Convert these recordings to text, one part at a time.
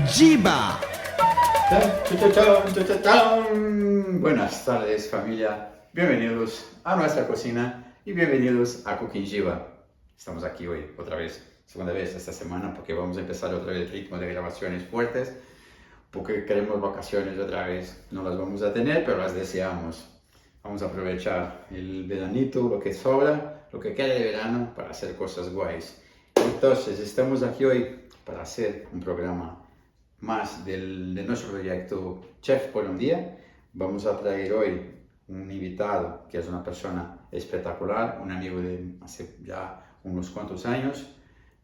Giba. Buenas tardes, familia. Bienvenidos a nuestra cocina y bienvenidos a Cooking Giba. Estamos aquí hoy otra vez, segunda vez esta semana, porque vamos a empezar otra vez el ritmo de grabaciones fuertes, porque queremos vacaciones otra vez. No las vamos a tener, pero las deseamos. Vamos a aprovechar el veranito, lo que sobra, lo que queda de verano, para hacer cosas guays. Entonces, estamos aquí hoy para hacer un programa más de nuestro proyecto Chef por un día. Vamos a traer hoy un invitado que es una persona espectacular, un amigo de hace ya unos cuantos años,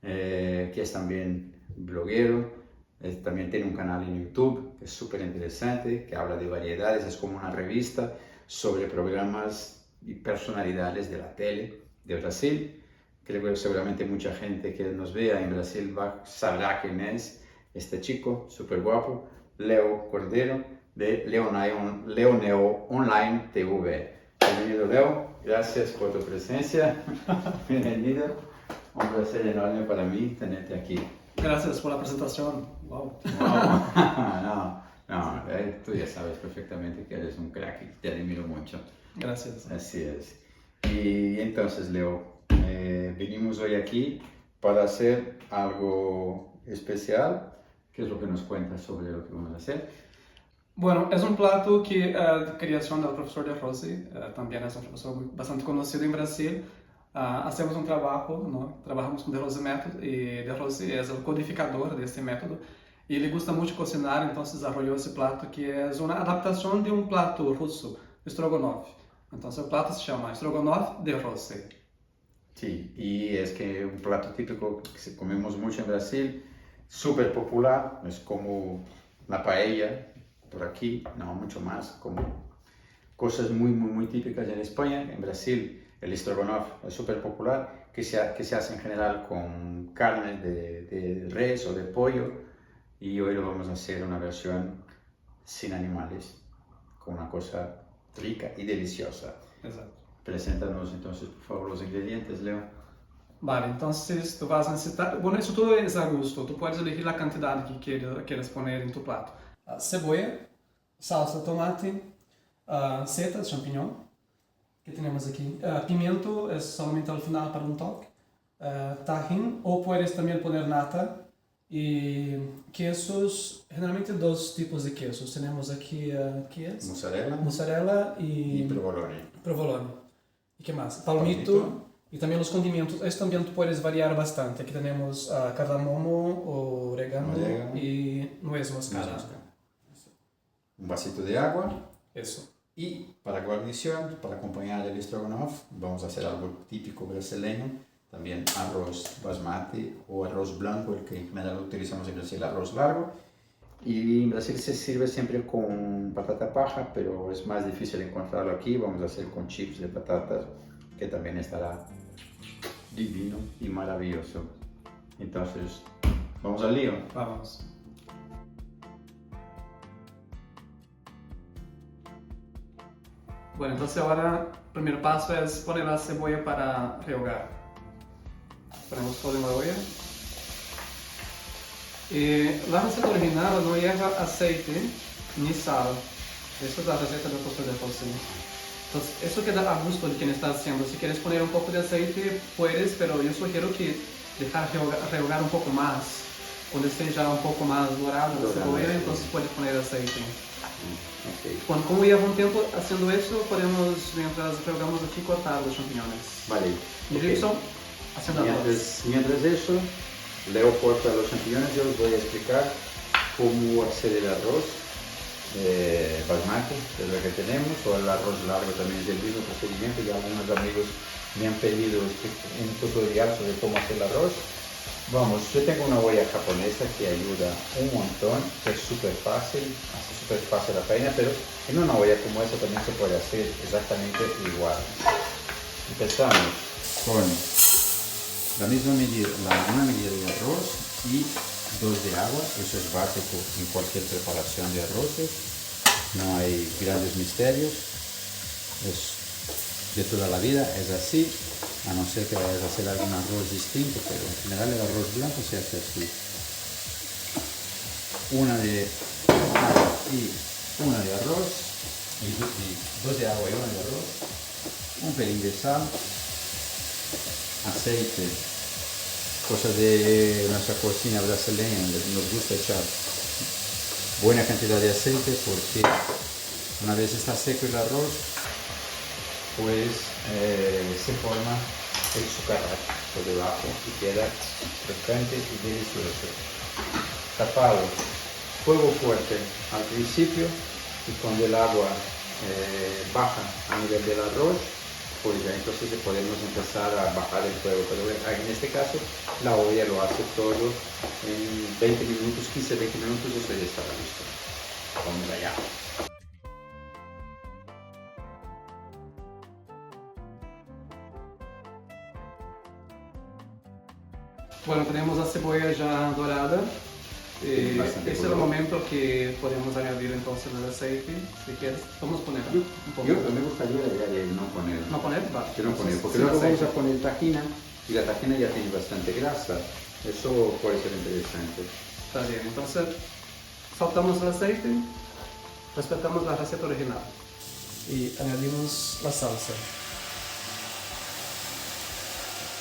que es también bloguero, también tiene un canal en YouTube que es súper interesante, que habla de variedades, es como una revista sobre programas y personalidades de la tele de Brasil. Creo que seguramente mucha gente que nos vea en Brasil sabrá quién es este chico súper guapo, Leo Cordero, de Leoneo Online TV. Bienvenido, Leo, gracias por tu presencia. Bienvenido, un placer enorme para mí tenerte aquí. Gracias por la presentación. Wow. No, tú ya sabes perfectamente que eres un crack y te admiro mucho. Gracias. Así es. Y entonces, Leo, vinimos hoy aquí para hacer algo especial. ¿Qué es lo que nos cuentas sobre lo que vamos a hacer? Bueno, es un plato que de creación del profesor De Rossi, también es un profesor bastante conocido en Brasil. Hacemos un trabajo, ¿no? Trabajamos con De Rossi Método y De Rossi es el codificador de este método y le gusta mucho cocinar, entonces desarrolló ese plato que es una adaptación de un plato ruso, Strogonoff. Entonces el plato se llama Strogonoff De Rossi. Sí, y es que un plato típico que comemos mucho en Brasil, súper popular, es como la paella por aquí, no mucho más, como cosas muy típicas en España. En Brasil el estrogonoff es súper popular, que se hace en general con carne de res o de pollo, y hoy lo vamos a hacer una versión sin animales, con una cosa rica y deliciosa. Exacto. Preséntanos entonces, por favor, los ingredientes, Leo. Vale, entonces tú vas a necesitar, bueno, eso todo es a gusto, tú puedes elegir la cantidad que quieras poner en tu plato. Cebolla, salsa de tomate, setas, champiñón, que tenemos aquí. Pimiento es solamente al final para un toque. Tajín, o puedes también poner nata. Y quesos, generalmente dos tipos de quesos. Tenemos aquí, ¿qué es? Mozzarella y provolone. Provolone. ¿Y qué más? Palmito. Y también los condimentos. Esto también puedes variar bastante. Aquí tenemos cardamomo, orégano y nuez moscada. Un vasito de agua. Eso. Y para guarnición, para acompañar el estrogonoff, vamos a hacer algo típico brasileño. También arroz basmati o arroz blanco, el que en general utilizamos en Brasil, arroz largo. Y en Brasil se sirve siempre con patata paja, pero es más difícil encontrarlo aquí. Vamos a hacer con chips de patatas, que también estará divino y maravilloso. Entonces, ¿vamos al lío? Vamos. Bueno, entonces ahora el primer paso es poner la cebolla para rehogar. Ponemos todo en la olla. La receta original no lleva aceite ni sal. Esta es la receta del profesor De Rossi. Entonces, eso queda a gusto de quien está haciendo. Si quieres poner un poco de aceite, puedes, pero yo sugiero que dejar rehogar un poco más. Cuando esté ya un poco más dorado la cebolla, entonces puedes poner aceite. Okay. Bueno, como lleva un tiempo haciendo eso, podemos, mientras rehogamos aquí, cortar los champiñones. Vale. Y Gibson, haciendo Mientras eso, Leo corta los champiñones. Yo os voy a explicar cómo hacer el arroz basmati, que es lo que tenemos, o el arroz largo también es el mismo procedimiento. Ya algunos amigos me han pedido un tutorial sobre cómo hacer el arroz. Vamos, yo tengo una olla japonesa que ayuda un montón, que es súper fácil, hace súper fácil la faena, pero en una olla como esta también se puede hacer exactamente igual. Empezamos con la misma medida, una medida de arroz y 2 de agua. Eso es básico en cualquier preparación de arroces, no hay grandes misterios, es de toda la vida, es así, a no ser que vayas a hacer algún arroz distinto, pero en general el arroz blanco se hace así. una de agua y una de arroz, y dos de agua y una de arroz, un pelín de sal, aceite, cosa de nuestra cocina brasileña, nos gusta echar buena cantidad de aceite porque una vez está seco el arroz, pues se forma el sucarat por debajo y queda crocante y delicioso. Tapado, fuego fuerte al principio y cuando el agua baja a nivel del arroz, pues ya entonces podemos empezar a bajar el fuego. Pero en este caso la olla lo hace todo en 20 minutos, 15-20 minutos, esto ya estará listo. Vamos allá. Bueno, tenemos la cebolla ya dorada. Este es el momento que podemos añadir entonces el aceite. Si quieres, vamos a poner un poco. Yo me gustaría no poner. ¿No poner? Va. Yo no poner, porque sin luego vamos aceite. a poner tajina y la tajina ya tiene bastante grasa. Eso puede ser interesante. Está bien, entonces soltamos el aceite, respetamos la receta original y añadimos la salsa.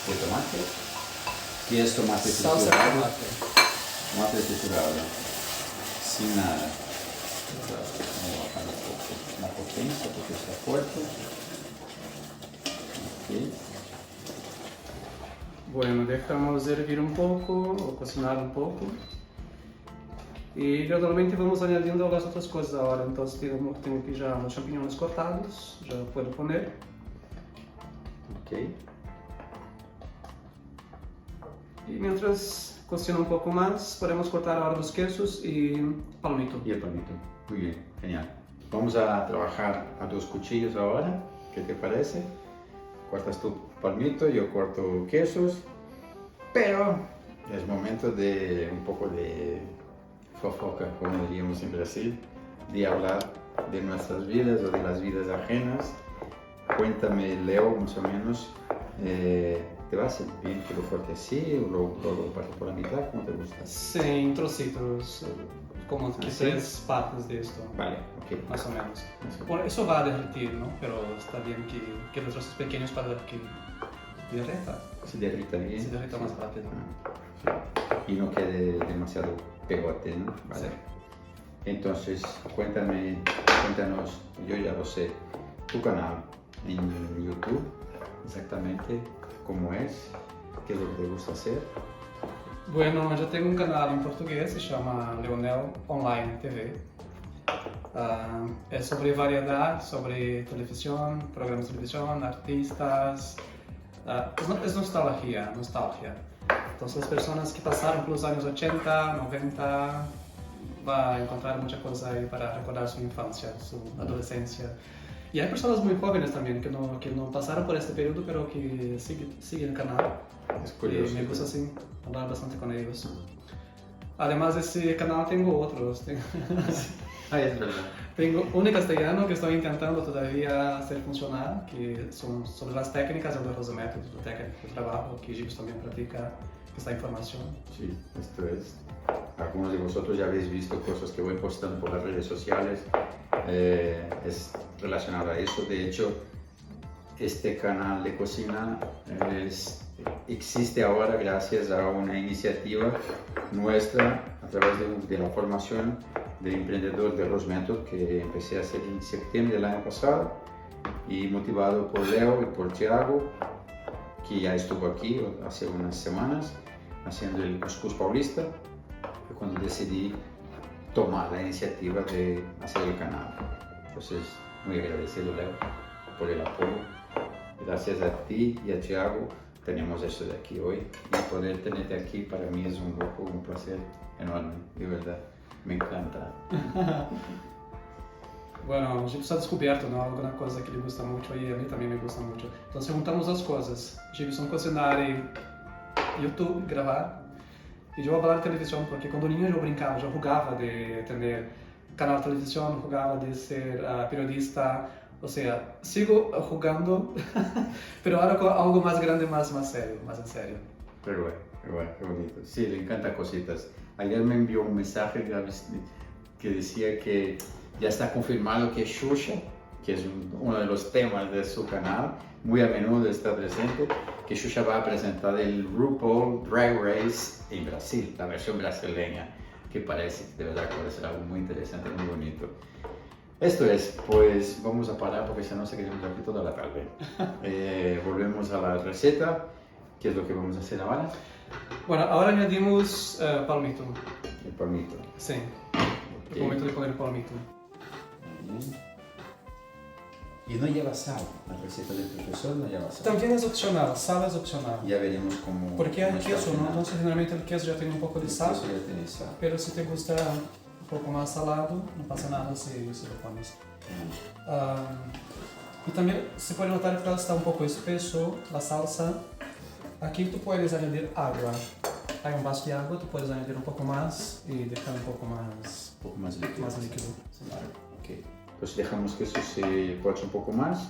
De tomate. Y es tomate Salsa de triturado. tomate. Tomate triturado. Sin nada. Vamos a bajar un poco la potencia porque está fuerte. Ok. Bueno, dejamos hervir un poco o cocinar un poco. Y gradualmente vamos añadiendo las otras cosas ahora. Entonces tengo aquí ya los champiñones cortados, ya puedo poner. Ok. Y mientras cocina un poco más, podemos cortar ahora los quesos y palmito. Y el palmito. Muy bien, genial. Vamos a trabajar a 2 cuchillos ahora. ¿Qué te parece? Cortas tu palmito, yo corto quesos. Pero es momento de un poco de fofoca, como diríamos en Brasil, de hablar de nuestras vidas o de las vidas ajenas. Cuéntame, Leo, más o menos, ¿te va a ser bien que lo corte así o lo parto por la mitad? ¿Cómo te gusta? Sí, en trocitos, como ¿Ah, tres sí? partes de esto, Vale, ok. más o menos. Eso. Bueno, eso va a derretir, ¿no? Pero está bien que los trozos pequeños para que derreta, Se derrita bien. se derrita más rápido. Ah, sí. Y no quede demasiado pegote, ¿no? Vale. Sí. Entonces, cuéntanos, yo ya lo sé, tu canal en YouTube, exactamente cómo es, qué es lo que te gusta hacer. Bueno, yo tengo un canal en portugués, se llama Leonel Online TV. Es sobre variedad, sobre televisión, programas de televisión, artistas. Es nostalgia. Entonces, las personas que pasaron por los años 80, 90, va a encontrar mucha cosa ahí para recordar su infancia, su adolescencia. Y hay personas muy jóvenes también que no pasaron por este periodo, pero que siguen el canal. Es curioso. Y me gusta así hablar bastante con ellos. Además de ese canal tengo otros. Ah, es verdad. Tengo uno en castellano que estoy intentando todavía hacer funcionar, que son sobre las técnicas y los métodos de técnica de trabajo que Gilles también practica esta información. Sí, esto es. Algunos de vosotros ya habéis visto cosas que voy postando por las redes sociales. Es relacionado a eso. De hecho, este canal de cocina existe ahora gracias a una iniciativa nuestra a través de la formación de emprendedor de Rose Method que empecé a hacer en septiembre del año pasado y motivado por Leo y por Thiago, que ya estuvo aquí hace unas semanas haciendo el Cuscús Paulista. Fue cuando decidí tomar la iniciativa de hacer el canal. Entonces, muy agradecido, Leo, por el apoyo. Gracias a ti y a Thiago tenemos esto de aquí hoy. Y poder tenerte aquí para mí es un lujo, un placer enorme, de verdad. Me encanta. Bueno, Gilles ha descubierto, ¿no? Alguna cosa que le gusta mucho y a mí también me gusta mucho. Entonces juntamos las cosas. Gilles cocinar y YouTube, grabar. Y yo hablar de televisión, porque cuando niño yo brincaba, yo jugaba de tener canal de televisión, jugaba de ser periodista. O sea, sigo jugando, pero ahora con algo más grande, más serio, más en serio. Pero bueno. Bueno, qué bonito. Sí, le encanta cositas. Ayer me envió un mensaje que decía que ya está confirmado que Xuxa, que es uno de los temas de su canal, muy a menudo está presente, que Xuxa va a presentar el RuPaul Drag Race en Brasil, la versión brasileña, que parece, de verdad, que puede ser algo muy interesante, muy bonito. Esto es, pues vamos a parar porque si no seguiremos aquí toda la tarde. Volvemos a la receta. ¿Qué es lo que vamos a hacer ahora? Bueno, ahora añadimos palmito. El palmito. Sí, Ok. el momento de poner palmito. Muy bien. Y no lleva sal, la receta del profesor no lleva sal. También es opcional, sal es opcional. Ya veremos cómo. Porque hay cómo está queso, al ¿no? final. Entonces generalmente el queso ya tiene un poco de El sal, queso ya tiene sal. pero si te gusta un poco más salado, no pasa nada si lo pones. Y también se puede notar que está un poco espeso la salsa. Aquí tú puedes añadir agua. Hay un vaso de agua, tú puedes añadir un poco más y dejar un poco más, Un poco más líquido. Vale, ok. Pues dejamos que eso se poche un poco más.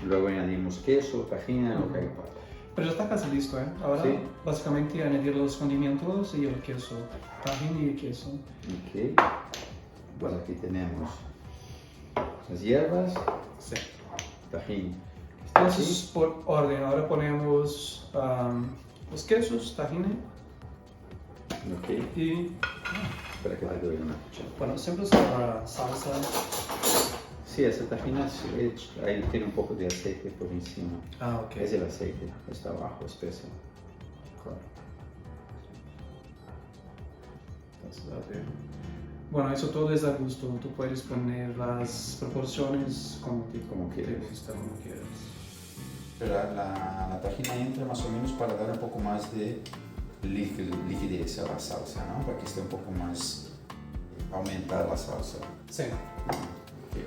Luego añadimos queso, tajina, lo que haga falta. Pero ya está casi listo, ¿eh? Ahora Sí. básicamente añadir los condimentos y el queso, tajín y el queso. Ok. Pues aquí tenemos las hierbas, Sí. tajín. Entonces, por orden, ahora ponemos los quesos, tajín Ok. y, Espera que le doy una cuchara. bueno, siempre usar la salsa. Sí, esa tajina ahí tiene un poco de aceite por encima. Ah, ok. Es el aceite, está abajo, espeso. Claro. Entonces, a ver. Bueno, eso todo es a gusto. Tú puedes poner las proporciones como Como te quieras. gusta, como quieras. Pero la tajina entra más o menos para dar un poco más de liquidez a la salsa, ¿no? Para que esté un poco más, aumentar la salsa. Sí.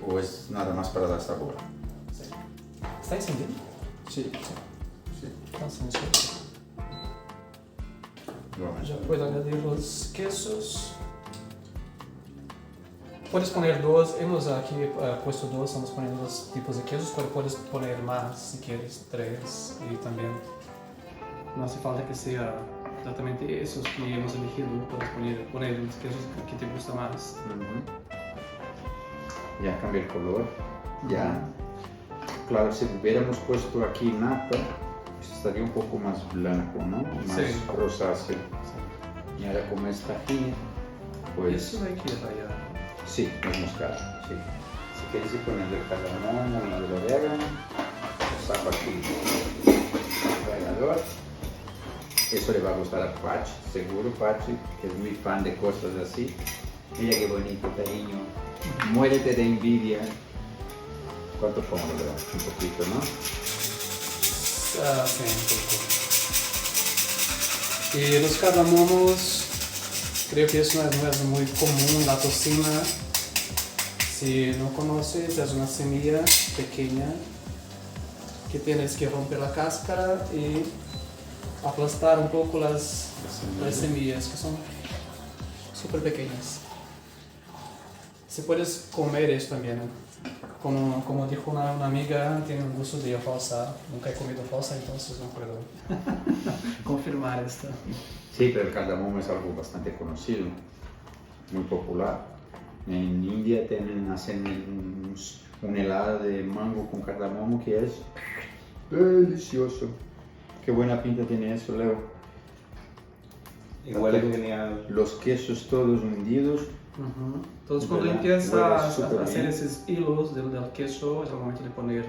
¿O es nada más para dar sabor? Sí. ¿Está encendido? Sí. Entonces, sí. Vamos. Ya puedo añadir los quesos. Puedes poner dos, hemos aquí puesto dos, estamos poniendo dos tipos de quesos, pero puedes poner más si quieres, tres, y también no hace falta que sea exactamente esos que hemos elegido, puedes poner los quesos que te gusta más. Ya cambia el color. Ya. Claro, si hubiéramos puesto aquí nata, pues estaría un poco más blanco, ¿no? Más Sí. rosáceo. Y ahora como es tajín, pues... Eso hay que rallar. Sí, es moscada, sí. Si quieres ir poniendo el cardamomo, el orégano, lo saco aquí el rallador. Eso le va a gustar a Pachi, seguro Pachi, que es muy fan de cosas así. Mira qué bonito, cariño. Muérete de envidia. ¿Cuánto pongo? Un poquito, ¿no? Sí, un poco. Y los cardamomos, creo que eso no es muy común, la tocina. Si no conoces, es una semilla pequeña que tienes que romper la cáscara y aplastar un poco las semillas, que son súper pequeñas. Si puedes comer eso también, como dijo una amiga, tiene un gusto de falsa. Nunca he comido falsa, entonces no puedo confirmar esto. Sí, pero el cardamomo es algo bastante conocido, muy popular. En India hacen un helado de mango con cardamomo que es delicioso. Qué buena pinta tiene eso, Leo. Y huele genial. Los quesos todos hundidos. Entonces cuando ¿Verdad? empiezas Huele a súper hacer bien. esos hilos del queso, es el momento de poner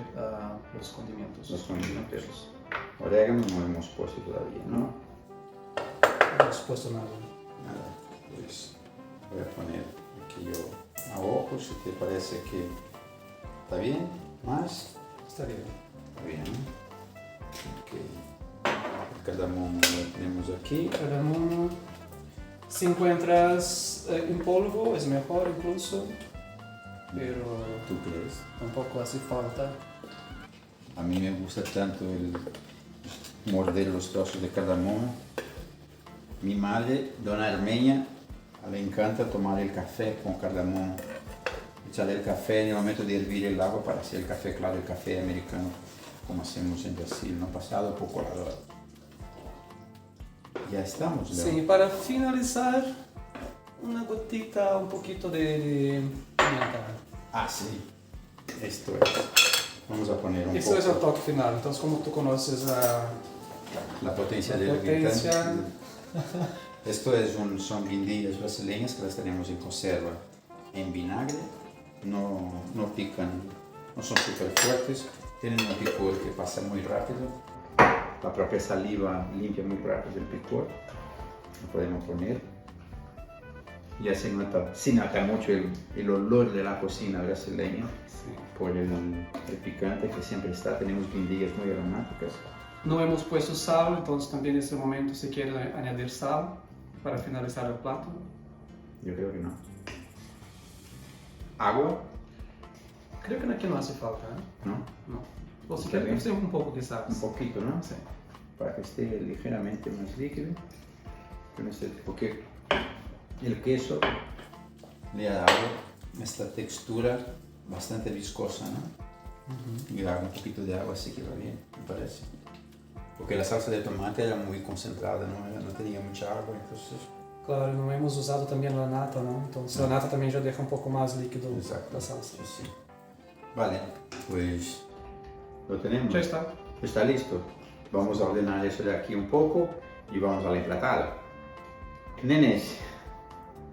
los condimentos. Los condimentos. Orégano no hemos puesto todavía, ¿no? No hemos puesto nada. Nada, pues voy a poner aquí yo a ojo, si te parece que está bien, más, Está bien. está bien, ¿no? Ok, el cardamomo lo tenemos aquí, Cardamomo. Si encuentras en polvo es mejor incluso, pero ¿tú crees? tampoco hace falta. A mí me gusta tanto el morder los trozos de cardamomo. Mi madre, dona Armenia, le encanta tomar el café con cardamomo. Echarle el café en el momento de hervir el agua para hacer el café, claro, el café americano, como hacemos en Brasil, no pasado por colador. ya estamos, Leo. Sí, para finalizar, una gotita, un poquito de pimienta. Ah, sí. Esto es. Vamos a poner un Eso poco es el toque final. Entonces, como tú conoces la potencia la del potencia. irritante. Esto son guindillas brasileñas que las tenemos en conserva en vinagre. No pican, no son súper fuertes. Tienen un picor que pasa muy rápido. La propia saliva limpia muy rápido el picor. Lo podemos poner. Ya se nota mucho el olor de la cocina brasileña por el picante que siempre está. Tenemos guindillas muy aromáticas. No hemos puesto sal, entonces también en este momento se quiere añadir sal para finalizar el plato. Yo creo que no. Agua, Creo que aquí no hace falta, ¿eh? ¿no? No. O si Está bien. quieres, un poco quizás. Un poquito, ¿no? Sí. Para que esté ligeramente más líquido. Porque el queso le ha dado esta textura bastante viscosa, ¿no? Y le hago un poquito de agua, así que va bien, me parece. Porque la salsa de tomate era muy concentrada, no tenía mucha agua, entonces... Claro, no hemos usado también la nata, ¿no? Entonces la nata también ya deja un poco más líquido Exacto. la salsa. Sí. Vale, pues lo tenemos. Ya está. Está listo. Vamos a ordenar eso de aquí un poco y vamos a la emplatada. Nenes,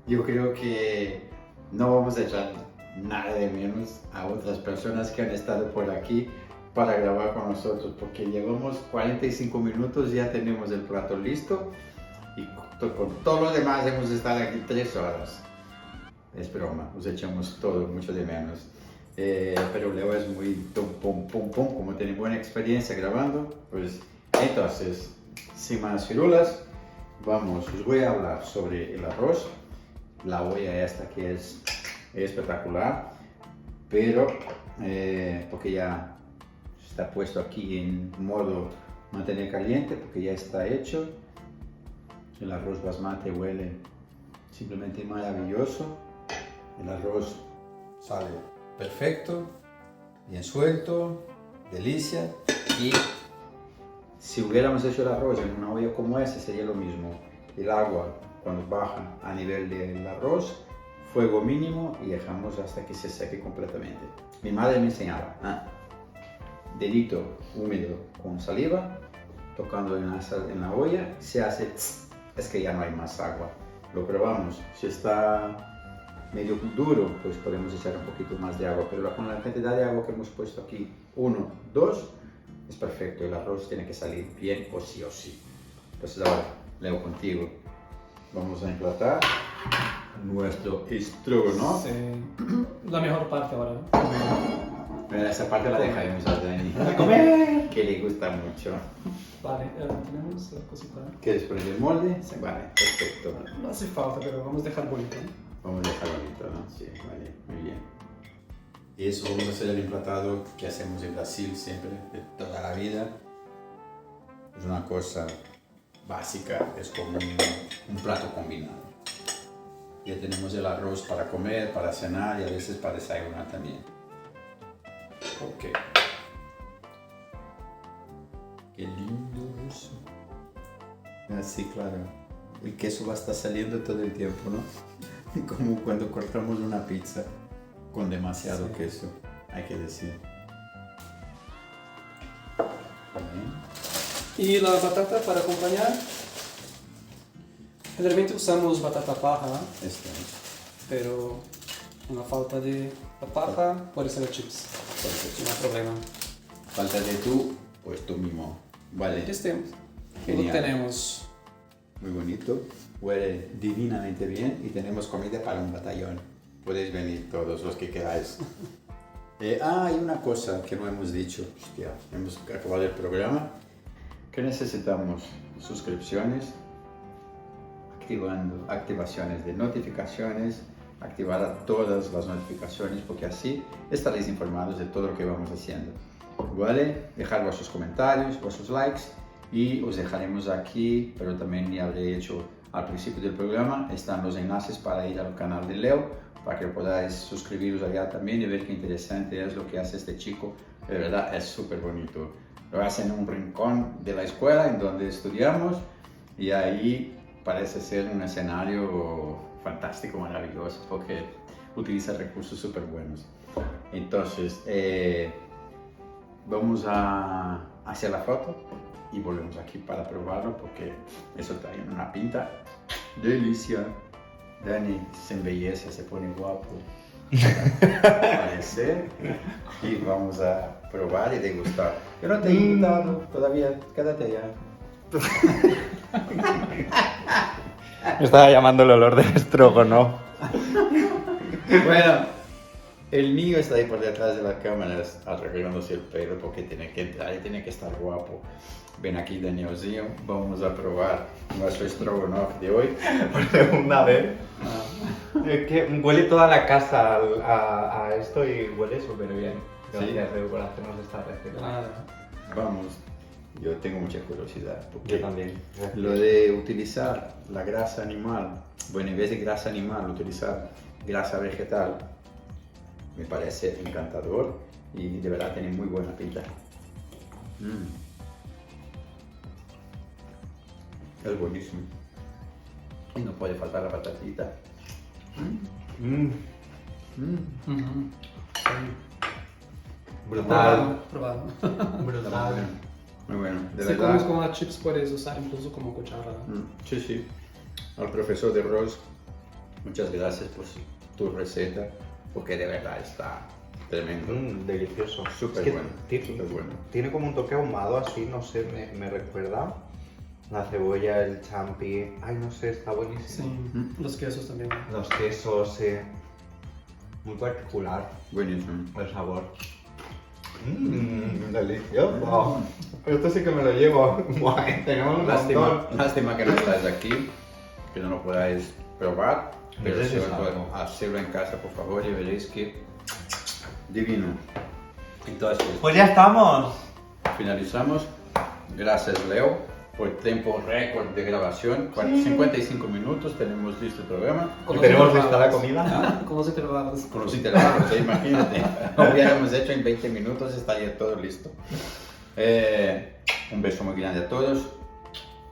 yo creo que no vamos a echar nada de menos a otras personas que han estado por aquí para grabar con nosotros, porque llevamos 45 minutos, ya tenemos el plato listo y con todo lo demás hemos de estar aquí 3 horas. Es broma, os echamos todo mucho de menos. Pero Leo es muy pum, como tiene buena experiencia grabando, pues entonces, sin más firulas, os voy a hablar sobre el arroz, la olla esta que es espectacular, pero porque ya está puesto aquí en modo mantener caliente, porque ya está hecho. El arroz basmati huele simplemente maravilloso. El arroz sale perfecto, bien suelto, delicia. Y si hubiéramos hecho el arroz en una olla como esta, sería lo mismo. El agua, cuando baja a nivel del arroz, fuego mínimo y dejamos hasta que se seque completamente. Mi madre me enseñaba, dedito húmedo con saliva, tocando en la olla, se hace tss, es que ya no hay más agua. Lo probamos, si está medio duro, pues podemos echar un poquito más de agua, pero con la cantidad de agua que hemos puesto aquí, 1, 2, es perfecto. El arroz tiene que salir bien o sí o sí. Entonces ahora, Leo, contigo, vamos a emplatar nuestro estrogonoff. Sí. La mejor parte ahora, ¿no? Pero esa parte la dejaremos a Dani a comer, que le gusta mucho. Vale, tenemos la cosita. ¿Quieres poner el molde? Sí, vale, perfecto. No hace falta, pero vamos a dejar bonito, ¿no? Vamos a dejarlo bonito, ¿no? Sí, vale, muy bien. Y eso vamos a hacer el emplatado que hacemos en Brasil siempre, de toda la vida. Es una cosa básica, es como un plato combinado. Ya tenemos el arroz para comer, para cenar y a veces para desayunar también. Ok. Qué lindo eso. Así, claro. El queso va a estar saliendo todo el tiempo, ¿no? Como cuando cortamos una pizza con demasiado queso, hay que decir. Y la batata para acompañar. Generalmente usamos batata paja, ¿no? Esto es. Pero con la falta de la paja puede ser chips. No hay problema. Falta de tú, pues tú mismo. Vale. Aquí estamos. Genial. Lo tenemos. Muy bonito. Huele divinamente bien y tenemos comida para un batallón. Podéis venir todos los que queráis. Hay una cosa que no hemos dicho. Hostia, hemos acabado el programa. Que necesitamos suscripciones, activaciones de notificaciones, activar todas las notificaciones porque así estaréis informados de todo lo que vamos haciendo. ¿Vale? Dejar vuestros comentarios, vuestros likes y os dejaremos aquí, pero también ya habré hecho al principio del programa, están los enlaces para ir al canal de Leo, para que podáis suscribiros allá también y ver qué interesante es lo que hace este chico. De verdad es súper bonito. Lo hace en un rincón de la escuela en donde estudiamos Y ahí parece ser un escenario fantástico, maravilloso, porque utiliza recursos súper buenos. Entonces, vamos a hacer la foto y volvemos aquí para probarlo, porque eso trae una pinta delicia. Dani se embellece, se pone guapo. Aparecer y vamos a probar y degustar. Yo no te he invitado todavía, quédate allá. Me estaba llamando el olor del estrogonofe. Bueno, el mío está ahí por detrás de las cámaras arreglándose el pelo porque tiene que entrar y tiene que estar guapo. Ven aquí, Danielzinho, vamos a probar nuestro estrogonofe de hoy. Por segunda vez. Es que huele toda la casa a esto y huele súper bien. Gracias, Leo, por hacernos esta receta. Nada. Vamos, yo tengo mucha curiosidad. Porque Yo también. lo de utilizar la grasa animal, bueno, en vez de grasa animal, utilizar grasa vegetal, me parece encantador y de verdad tiene muy buena pinta. Es buenísimo. Y no puede faltar la patatita. Uhum. Brutal. Probado. Brutal. Muy bueno, de Se verdad. comes como las chips, puedes usar incluso como cuchara. Sí, sí. Al profesor de Ross, muchas gracias por tu receta, porque de verdad está tremendo. Delicioso. Súper Es que bueno, súper bueno. Tiene como un toque ahumado así, no sé, me recuerda. La cebolla, el champi, ay no sé, está buenísimo. Sí, los quesos también. Los quesos, muy particular Buenísimo. el sabor. Delicioso. Esto sí que me lo llevo. Tenemos un montón. Lástima que no estáis aquí, que no lo podáis probar, pero Ese sobre es todo algo. hacerlo en casa, por favor, y veréis que divino. Entonces, Pues ya estamos. finalizamos. Gracias, Leo, por tiempo récord de grabación. 55 minutos, tenemos listo el programa. ¿Tenemos lista la comida? Con los intervalos. Con los intervalos, imagínate. Lo hubiéramos hecho en 20 minutos, estaría todo listo. Un beso muy grande a todos.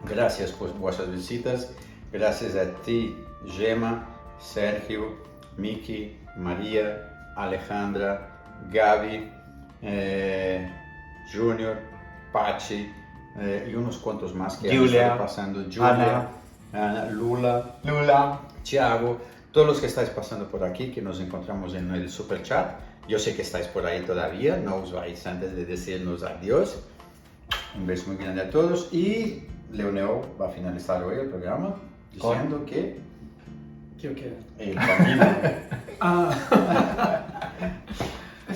Gracias por vuestras visitas. Gracias a ti, Gemma, Sergio, Miki, María, Alejandra, Gaby, Junior, Pachi y unos cuantos más que han Julia, estado pasando. Julia, Ana, Lula, Thiago, todos los que estáis pasando por aquí, que nos encontramos en el super chat. Yo sé que estáis por ahí todavía, no os vais antes de decirnos adiós. Un beso muy grande a todos y Leoneo va a finalizar hoy el programa diciendo que ¿Qué o qué? el camino,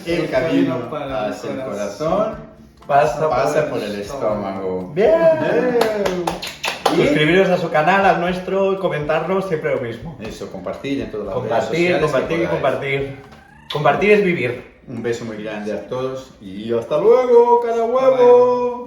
el camino para el hacia el corazón corazón pasa por el estómago. Bien. Y Suscribiros a su canal, al nuestro, comentarnos, siempre lo mismo. eso, compartir en todas las redes Compartir, sociales compartir que y podáis. compartir. Compartir es vivir. Un beso muy grande a todos y hasta luego, cara huevo.